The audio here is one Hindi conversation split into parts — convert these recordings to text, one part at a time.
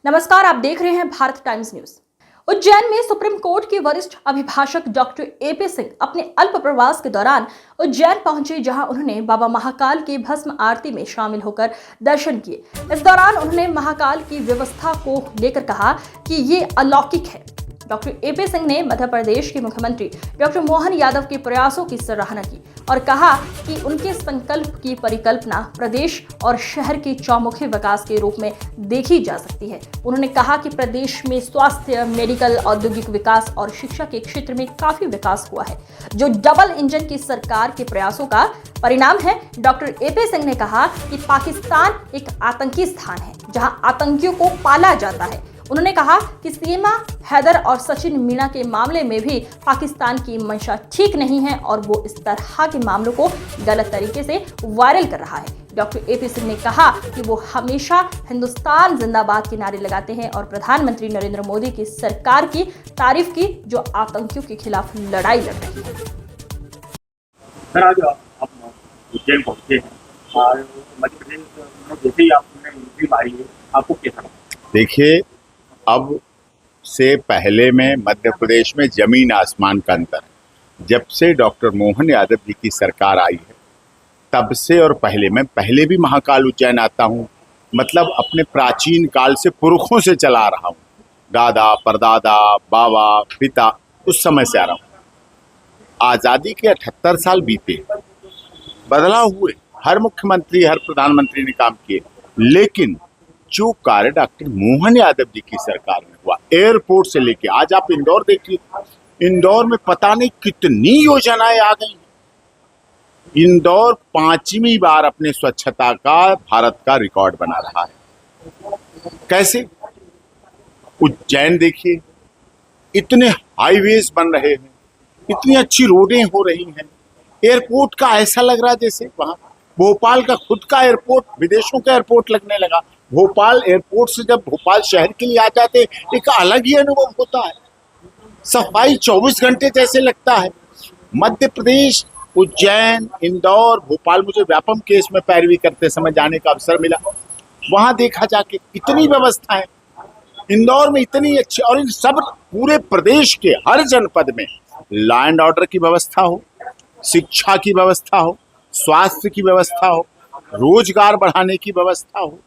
नमस्कार, आप देख रहे हैं भारत टाइम्स न्यूज। उज्जैन में सुप्रीम कोर्ट के वरिष्ठ अभिभाषक डॉक्टर एपी सिंह अपने अल्प प्रवास के दौरान उज्जैन पहुंचे, जहां उन्होंने बाबा महाकाल की भस्म आरती में शामिल होकर दर्शन किए। इस दौरान उन्होंने महाकाल की व्यवस्था को लेकर कहा कि ये अलौकिक है। डॉक्टर एपी सिंह ने मध्य प्रदेश के मुख्यमंत्री डॉक्टर मोहन यादव के प्रयासों की सराहना की और कहा कि उनके संकल्प की परिकल्पना प्रदेश और शहर के चौमुखी विकास के रूप में देखी जा सकती है। उन्होंने कहा कि प्रदेश में स्वास्थ्य, मेडिकल, औद्योगिक विकास और शिक्षा के क्षेत्र में काफी विकास हुआ है, जो डबल इंजन की सरकार के प्रयासों का परिणाम है। डॉक्टर एपी सिंह ने कहा कि पाकिस्तान एक आतंकी स्थान है, जहां आतंकियों को पाला जाता है। उन्होंने कहा कि सीमा हैदर और सचिन मीणा के मामले में भी पाकिस्तान की मंशा ठीक नहीं है और वो इस तरह के मामलों को गलत तरीके से वायरल कर रहा है। डॉक्टर एपी सिंह ने कहा कि वो हमेशा हिंदुस्तान जिंदाबाद के नारे लगाते हैं और प्रधानमंत्री नरेंद्र मोदी की सरकार की तारीफ की, जो आतंकियों के खिलाफ लड़ाई लड़ रही है। सर, आज आप उज्जैन पहुंचे हैं और मध्य प्रदेश में जैसे ही आपने एंट्री मारी है, आपको कैसा लगा? देखिए, अब से पहले में मध्य प्रदेश में जमीन आसमान का अंतर है। जब से डॉक्टर मोहन यादव जी की सरकार आई है तब से और पहले भी महाकाल उज्जैन आता हूँ। मतलब अपने प्राचीन काल से पुरखों से चला रहा हूँ, दादा परदादा बाबा पिता उस समय से आ रहा हूँ। आज़ादी के 78 साल बीते, बदलाव हुए, हर मुख्यमंत्री हर प्रधानमंत्री ने काम किए, लेकिन जो कार्य डॉक्टर मोहन यादव जी की सरकार में हुआ, एयरपोर्ट से लेके आज आप इंदौर देखिए, इंदौर में पता नहीं कितनी योजनाएं आ गई। इंदौर 5वीं बार अपने स्वच्छता का भारत का रिकॉर्ड बना रहा है। कैसे? उज्जैन देखिए, इतने हाईवेज बन रहे हैं, इतनी अच्छी रोडें हो रही हैं, एयरपोर्ट का ऐसा लग रहा जैसे वहां भोपाल का खुद का एयरपोर्ट विदेशों का एयरपोर्ट लगने लगा। भोपाल एयरपोर्ट से जब भोपाल शहर के लिए आ जाते एक अलग ही अनुभव होता है। सफाई 24 घंटे जैसे लगता है। मध्य प्रदेश, उज्जैन, इंदौर, भोपाल, मुझे व्यापम केस में पैरवी करते समय जाने का अवसर मिला। वहां देखा जाके इतनी व्यवस्थाएं, इंदौर में इतनी अच्छी, और इन सब पूरे प्रदेश के हर जनपद में लॉ एंड ऑर्डर की व्यवस्था हो, शिक्षा की व्यवस्था हो, स्वास्थ्य की व्यवस्था हो, रोजगार बढ़ाने की व्यवस्था हो,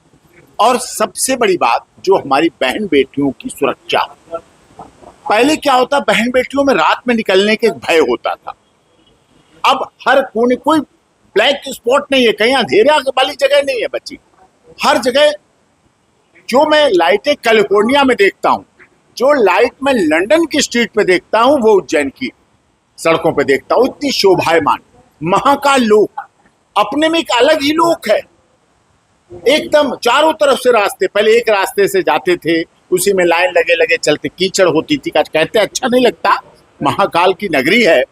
और सबसे बड़ी बात जो हमारी बहन बेटियों की सुरक्षा। पहले क्या होता, बहन बेटियों में रात में निकलने के भय होता था। अब हर कोने कोई ब्लैक स्पॉट नहीं है, कहीं अंधेरा वाली जगह नहीं है बच्ची। हर जगह जो मैं लाइटें कैलिफोर्निया में देखता हूँ, जो लाइट मैं लंदन की स्ट्रीट पे देखता हूँ, वो उज्जैन की सड़कों पे देखता हूँ। इतनी शोभायमान महाकाल लोक अपने में एक अलग ही लोक है। एकदम चारों तरफ से रास्ते, पहले एक रास्ते से जाते थे, उसी में लाइन लगे लगे चलते, कीचड़ होती थी। कहते अच्छा नहीं लगता, महाकाल की नगरी है,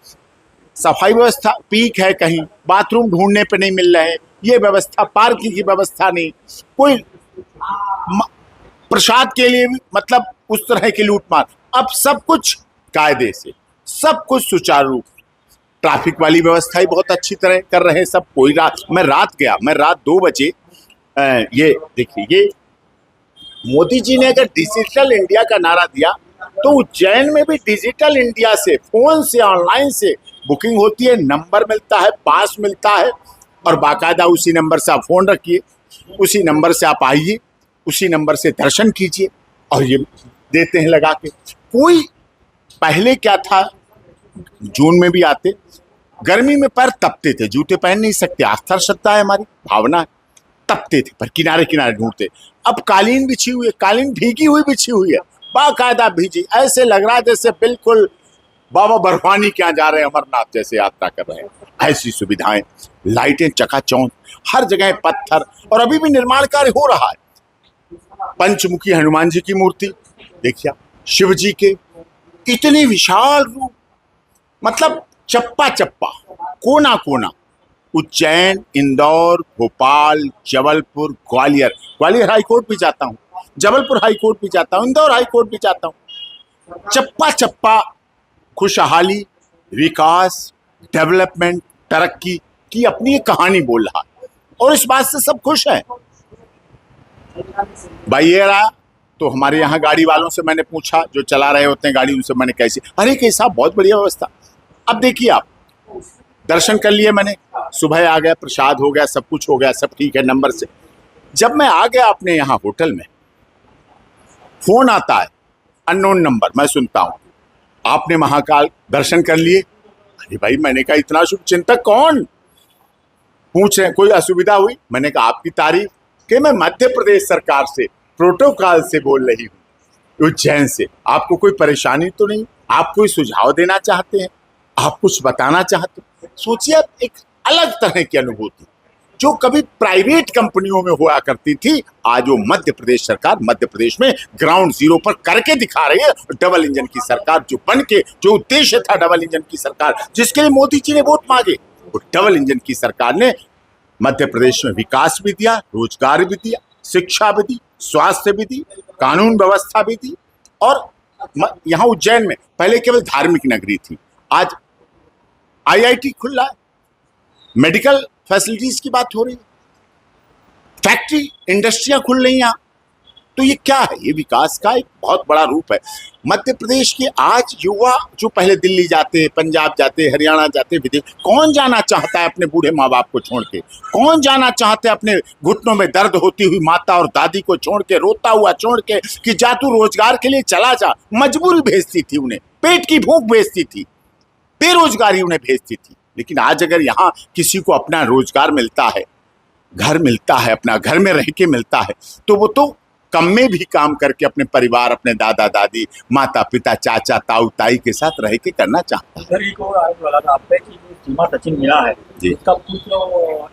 सफाई व्यवस्था पीक है, कहीं बाथरूम ढूंढने पे नहीं मिल रहे, ये व्यवस्था, पार्किंग की व्यवस्था नहीं, कोई प्रसाद के लिए भी मतलब उस तरह की लूटमार। अब सब कुछ कायदे से, सब कुछ सुचारू रूप, ट्रैफिक वाली व्यवस्था ही बहुत अच्छी तरह कर रहे हैं सब। कोई मैं रात 2 बजे, ये देखिए, ये मोदी जी ने अगर डिजिटल इंडिया का नारा दिया तो उज्जैन में भी डिजिटल इंडिया से, फोन से, ऑनलाइन से बुकिंग होती है, नंबर मिलता है, पास मिलता है, और बाकायदा उसी नंबर से आप फोन रखिए, उसी नंबर से आप आइए, उसी नंबर से दर्शन कीजिए, और ये देते हैं लगा के। कोई पहले क्या था, जून में भी आते, गर्मी में पैर तपते थे, जूते पहन नहीं सकते, आस्था श्रद्धा है हमारी, भावना है, तपते थे पर किनारे किनारे ढूंढते। अब कालीन बिछी हुई है, कालीन भीगी हुई बिछी हुई है, बाकायदा भीजी, ऐसे लग रहा है जैसे बिल्कुल बाबा बर्फानी क्या जा रहे हैं, अमरनाथ जैसे यात्रा कर रहे हैं। ऐसी सुविधाएं, लाइटें चकाचौंध, हर जगह पत्थर, और अभी भी निर्माण कार्य हो रहा है। पंचमुखी हनुमान जी की मूर्ति देखिए, शिव जी के इतनी विशाल रूप, मतलब चप्पा चप्पा, कोना कोना, उज्जैन, इंदौर, भोपाल, जबलपुर, ग्वालियर हाईकोर्ट भी जाता हूँ, जबलपुर हाईकोर्ट भी जाता हूँ, इंदौर हाईकोर्ट भी जाता हूँ। चप्पा चप्पा खुशहाली, विकास, डेवलपमेंट, तरक्की की अपनी एक कहानी बोल रहा है, और इस बात से सब खुश हैं। भाई ये रहा तो हमारे यहाँ गाड़ी वालों से मैंने पूछा, जो चला रहे होते हैं गाड़ी, उनसे मैंने कैसी, अरे कि साहब बहुत बढ़िया व्यवस्था। अब देखिए आप, दर्शन कर लिए मैंने, सुबह आ गया, प्रसाद हो गया, सब कुछ हो गया, सब ठीक है नंबर से। जब मैं आ गया अपने यहाँ होटल में, फोन आता है अननोन नंबर, मैं सुनता हूँ आपने महाकाल दर्शन कर लिए। अरे भाई, मैंने कहा इतना शुभ चिंतक कौन? पूछ रहे कोई असुविधा हुई? मैंने कहा आपकी तारीफ, कि मैं मध्य प्रदेश सरकार से प्रोटोकॉल से बोल रही हूँ, उज्जैन से। आपको कोई परेशानी तो नहीं? आप कोई सुझाव देना चाहते हैं? आप कुछ बताना चाहते हैं? सोचिए, एक अलग तरह की अनुभूति जो कभी प्राइवेट कंपनियों में हुआ करती थी, आज वो मध्य प्रदेश सरकार मध्य प्रदेश में ग्राउंड जीरो पर करके दिखा रही है। डबल इंजन की सरकार जो बन के, जो उद्देश्य था डबल इंजन की सरकार, जिसके लिए मोदी जी ने वोट मांगे, वो डबल इंजन की सरकार ने मध्य प्रदेश में विकास भी दिया, रोजगार भी दिया, शिक्षा भी दी, स्वास्थ्य भी दी, कानून व्यवस्था भी दी। और यहाँ उज्जैन में पहले केवल धार्मिक नगरी थी, आज आईआईटी खुल रहा है, मेडिकल फैसिलिटीज की बात हो रही है, फैक्ट्री इंडस्ट्रियां खुल रही हैं यहाँ। तो ये क्या है? ये विकास का एक बहुत बड़ा रूप है। मध्य प्रदेश के आज युवा जो पहले दिल्ली जाते, पंजाब जाते, हरियाणा जाते, विदेश, कौन जाना चाहता है अपने बूढ़े माँ बाप को छोड़ के? कौन जाना चाहते है अपने घुटनों में दर्द होती हुई माता और दादी को छोड़ के, रोता हुआ छोड़ के, कि जा तू रोजगार के लिए चला जा? मजबूरी भेजती थी उन्हें, पेट की भूख भेजती थी, बेरोजगारी उन्हें भेजती थी। लेकिन आज अगर यहाँ किसी को अपना रोजगार मिलता है, घर मिलता है, अपना घर में रह के मिलता है, तो वो तो कम में भी काम करके अपने परिवार, अपने दादा दादी, माता पिता, चाचा ताऊ ताई के साथ रह के करना चाहता है। सर, एक और आरोप लगा था आप पे कि सीमा सचिन मिला है जी। इसका कुछ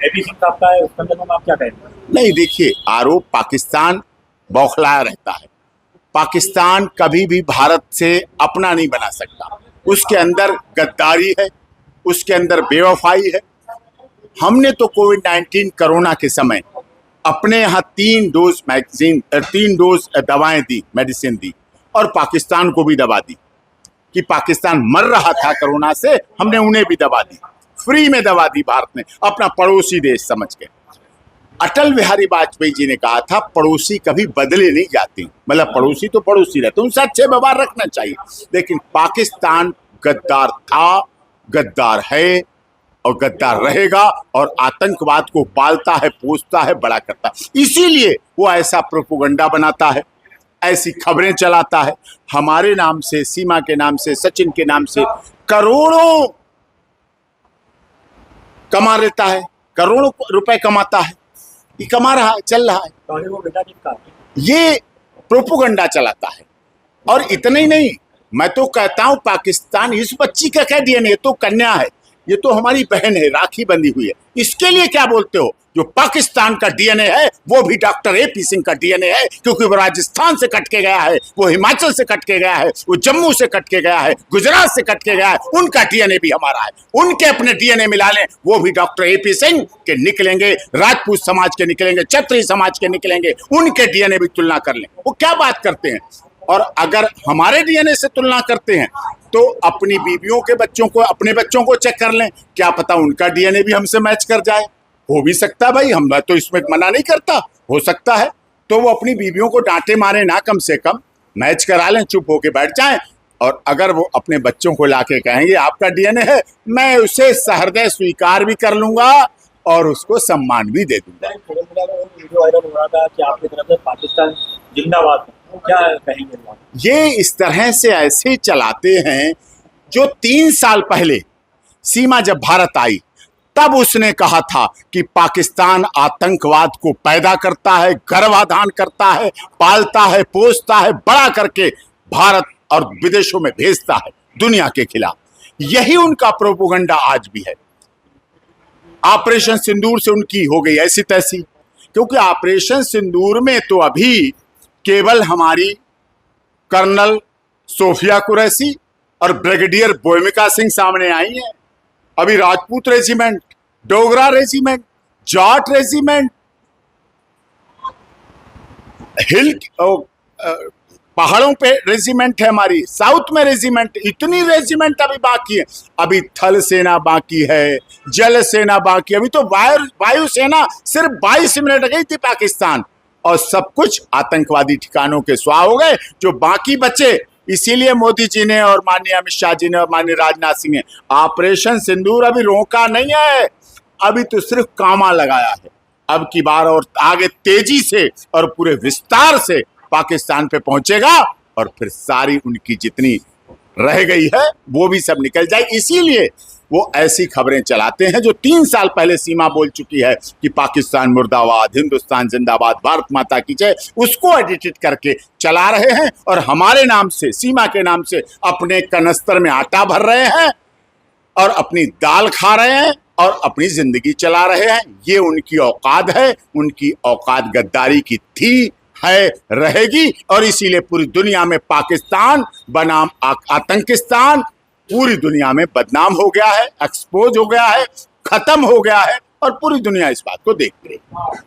एपी सिंह साहब का है, उस संदर्भ में आप क्या कहेंगे? नहीं, देखिए, आरोप पाकिस्तान बौखलाया रहता है। पाकिस्तान कभी भी भारत से अपना नहीं बना सकता। उसके अंदर गद्दारी है, उसके अंदर बेवफाई है। हमने तो कोविड-19 कोरोना के समय अपने यहाँ 3 डोज दवाएं दी, मेडिसिन दी, और पाकिस्तान को भी दवा दी। कि पाकिस्तान मर रहा था कोरोना से, हमने उन्हें भी दवा दी, फ्री में दवा दी भारत ने, अपना पड़ोसी देश समझ के। अटल बिहारी वाजपेयी जी ने कहा था, पड़ोसी कभी बदले नहीं जाते, मतलब पड़ोसी तो पड़ोसी रहते, उनसे अच्छे व्यवहार रखना चाहिए। लेकिन पाकिस्तान गद्दार था, गद्दार है और गद्दार रहेगा, और आतंकवाद को पालता है, पोसता है, बड़ा करता है। इसीलिए वो ऐसा प्रोपेगेंडा बनाता है, ऐसी खबरें चलाता है, हमारे नाम से, सीमा के नाम से, सचिन के नाम से करोड़ों कमा लेता है, करोड़ों रुपए कमाता है, ये कमा रहा है, चल रहा है। तो वो बेटा किसका? ये प्रोपेगेंडा चलाता है। और इतना ही नहीं, मैं तो कहता हूं पाकिस्तान, इस बच्ची का क्या डीएनए, तो कन्या है, ये तो हमारी बहन है, राखी बंधी हुई है, इसके लिए क्या बोलते हो? जो पाकिस्तान का डीएनए है वो भी डॉक्टर एपी सिंह का डीएनए है, क्योंकि वो राजस्थान से कट के गया है, वो हिमाचल से कट के गया है, वो जम्मू से कट के गया है, गुजरात से कट के गया है, उनका डीएनए भी हमारा है। उनके अपने डीएनए मिला लें, वो भी डॉक्टर एपी सिंह के निकलेंगे, राजपूत समाज के निकलेंगे, क्षत्रिय समाज के निकलेंगे, उनके डीएनए भी तुलना कर लें। वो क्या बात करते हैं? और अगर हमारे डीएनए से तुलना करते हैं तो अपनी बीवियों के बच्चों को, अपने बच्चों को चेक कर लें, क्या पता उनका डीएनए भी हमसे मैच कर जाए। हो भी सकता है भाई, मैं तो इसमें मना नहीं करता, हो सकता है। तो वो अपनी बीवियों को डांटे मारे ना, कम से कम मैच करा लें, चुप होके बैठ जाएं। और अगर वो अपने बच्चों को लाके कहेंगे आपका डीएनए है, मैं उसे सहृदय स्वीकार भी कर लूंगा और उसको सम्मान भी दे दूंगा। वीडियो वायरल हो रहा था कि आपकी तरफ से पाकिस्तान जिंदाबाद, क्या कहेंगे? ये इस तरह से ऐसे चलाते हैं, जो 3 साल पहले सीमा जब भारत आई तब उसने कहा था कि पाकिस्तान आतंकवाद को पैदा करता है, गर्भाधान करता है, पालता है, पोसता है, बड़ा करके भारत और विदेशों में भेजता है दुनिया के खिलाफ। यही उनका प्रोपेगेंडा आज भी है। ऑपरेशन सिंदूर से उनकी हो गई ऐसी तैसी, क्योंकि ऑपरेशन सिंदूर में तो अभी केवल हमारी कर्नल सोफिया कुरैशी और ब्रिगेडियर बोयमिका सिंह सामने आई हैं। अभी Rajput regiment, Dogra regiment, Jat regiment, hill पहाड़ों पे रेजिमेंट है हमारी, साउथ में रेजिमेंट, इतनी रेजिमेंट अभी बाकी है। अभी थल सेना बाकी है, जल सेना बाकी है, अभी तो वायु सेना सिर्फ 22 मिनट गई थी पाकिस्तान, और सब कुछ आतंकवादी ठिकानों के स्वाह हो गए। जो बाकी बचे, इसीलिए मोदी जी ने और माननीय अमित शाह जी ने और माननीय राजनाथ सिंह ने ऑपरेशन सिंदूर अभी रोका नहीं है, अभी तो सिर्फ कामा लगाया है। अब की बार और आगे तेजी से और पूरे विस्तार से पाकिस्तान पे पहुंचेगा और फिर सारी उनकी जितनी रह गई है वो भी सब निकल जाए। इसीलिए वो ऐसी खबरें चलाते हैं जो 3 साल पहले सीमा बोल चुकी है कि पाकिस्तान मुर्दाबाद, हिंदुस्तान जिंदाबाद, भारत माता की जय, उसको एडिटेड करके चला रहे हैं और हमारे नाम से, सीमा के नाम से अपने कनस्तर में आटा भर रहे हैं और अपनी दाल खा रहे हैं और अपनी जिंदगी चला रहे हैं। ये उनकी औकात है, उनकी औकात गद्दारी की थी, है, रहेगी। और इसीलिए पूरी दुनिया में पाकिस्तान बनाम आतंकिस्तान पूरी दुनिया में बदनाम हो गया है, एक्सपोज हो गया है, खत्म हो गया है और पूरी दुनिया इस बात को देख रही है।